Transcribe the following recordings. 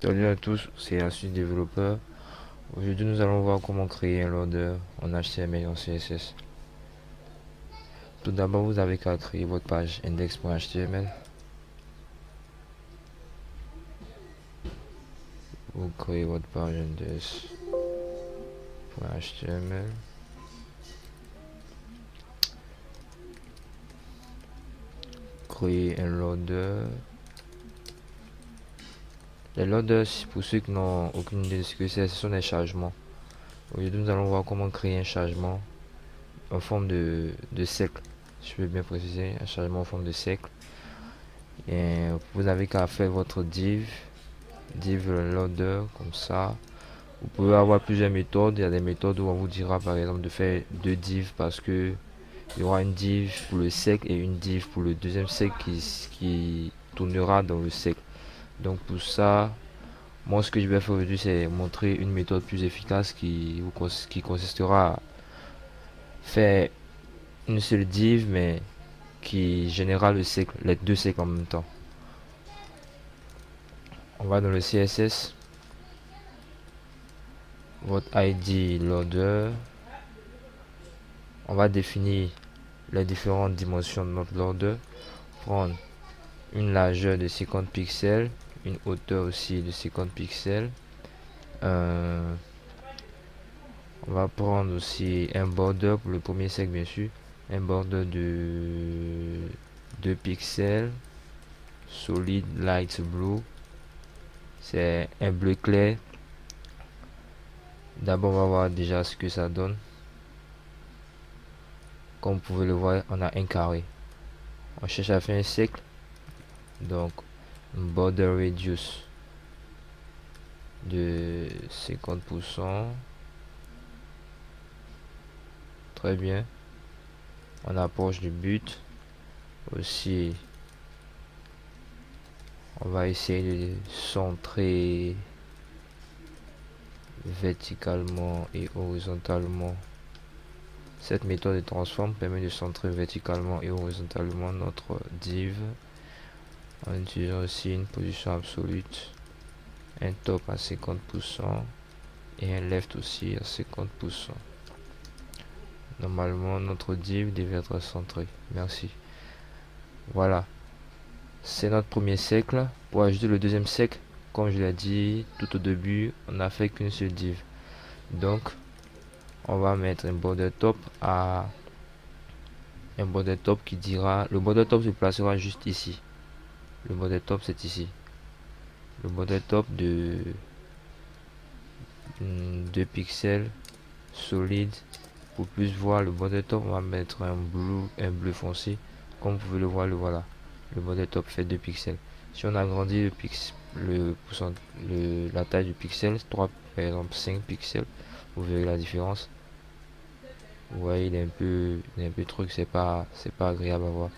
Salut à tous, c'est Astuce Développeur. Aujourd'hui, nous allons voir comment créer un loader en HTML et en CSS. Tout d'abord, vous avez qu'à créer votre page index.html. Vous créez votre page index.html. Créer un loader. Les loaders, pour ceux qui n'ont aucune idée de ce que c'est, ce sont des chargements. Aujourd'hui, nous allons voir comment créer un chargement en forme de cercle. Je peux bien préciser, un chargement en forme de cercle. Et vous n'avez qu'à faire votre div loader comme ça. Vous pouvez avoir plusieurs méthodes. Il y a des méthodes où on vous dira par exemple de faire deux divs parce que il y aura une div pour le sec et une div pour le deuxième sec qui tournera dans le sec. Donc pour ça, moi ce que je vais faire aujourd'hui c'est montrer une méthode plus efficace qui consistera à faire une seule div mais qui générera le sec, les deux secs en même temps. On va dans le CSS, votre ID loader. On va définir les différentes dimensions de notre loader. Prendre une largeur de 50 pixels, une hauteur aussi de 50 pixels. On va prendre aussi un border pour le premier sec bien sûr. Un border de 2 pixels. Solid light blue. C'est un bleu clair. D'abord on va voir déjà ce que ça donne. Comme vous pouvez le voir, on a un carré. On cherche à faire un cercle. Donc border radius de 50%. Très bien. On approche du but. Aussi, on va essayer de centrer verticalement et horizontalement. Cette méthode de transform permet de centrer verticalement et horizontalement notre div en utilisant aussi une position absolue, un top à 50% et un left aussi à 50%. Normalement, notre div devrait être centré. Merci. Voilà. C'est notre premier cercle. Pour ajouter le deuxième cercle, comme je l'ai dit tout au début, on n'a fait qu'une seule div. Donc, on va mettre un border top qui dira, le border top se placera juste ici. Le border top c'est ici. Le border top de 2 pixels solide. Pour plus voir le border top, on va mettre un bleu foncé. Comme vous pouvez le voir, le voilà. Le border top fait 2 pixels. Si on agrandit la taille du pixel, 3 par exemple 5 pixels, vous verrez la différence. Vous voyez, il est un peu truc, c'est pas agréable à voir.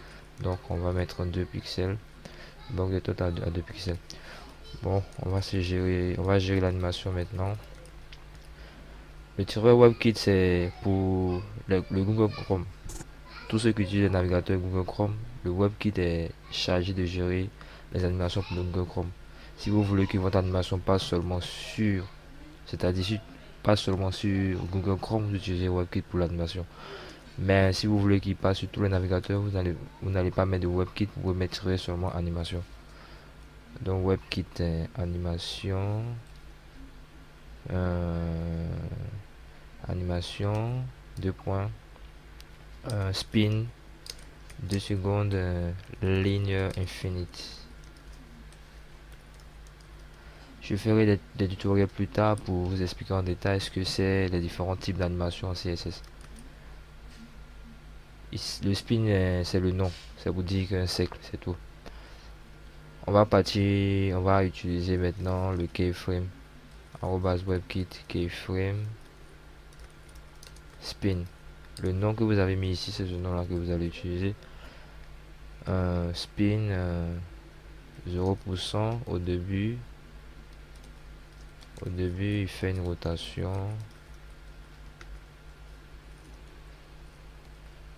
Donc on va mettre 2 pixels. Donc de total à 2 pixels. Bon, on va gérer l'animation maintenant. Le tireur WebKit c'est pour le Google Chrome. Tous ceux qui utilisent le navigateur Google Chrome, le WebKit est chargé de gérer les animations pour le Google Chrome. Si vous voulez que votre animation passe seulement sur, c'est-à-dire pas seulement sur Google Chrome, vous utilisez WebKit pour l'animation. Mais si vous voulez qu'il passe sur tous les navigateurs, vous n'allez pas mettre de WebKit, vous mettrez seulement animation. Donc WebKit animation, animation, 2 points, spin, 2 secondes, linear infinite. Je ferai des tutoriels plus tard pour vous expliquer en détail ce que c'est les différents types d'animation en CSS. Le spin c'est le nom, ça vous dit qu'un cercle, c'est tout. On va utiliser maintenant le keyframe, @webkit keyframe spin. Le nom que vous avez mis ici, c'est ce nom là que vous allez utiliser. Spin 0% au début. Au début, il fait une rotation.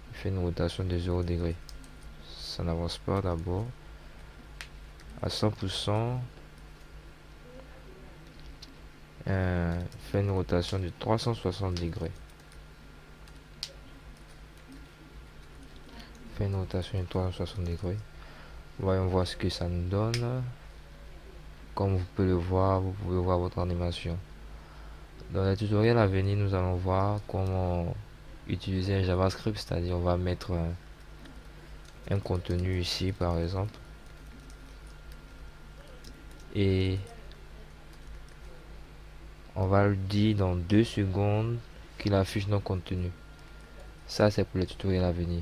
Il fait une rotation de 0 degré. Ça n'avance pas d'abord. À 100%, fait une rotation de 360 degrés. Fait une rotation de 360 degrés. Voyons voir ce que ça nous donne. Comme vous pouvez le voir, vous pouvez voir votre animation. Dans le tutoriel à venir, nous allons voir comment utiliser un JavaScript, c'est-à-dire on va mettre un contenu ici par exemple et on va le dire dans 2 secondes qu'il affiche nos contenus. Ça c'est pour le tutoriel à venir.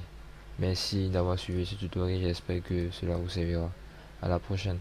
Merci d'avoir suivi ce tutoriel, j'espère que cela vous servira. À la prochaine.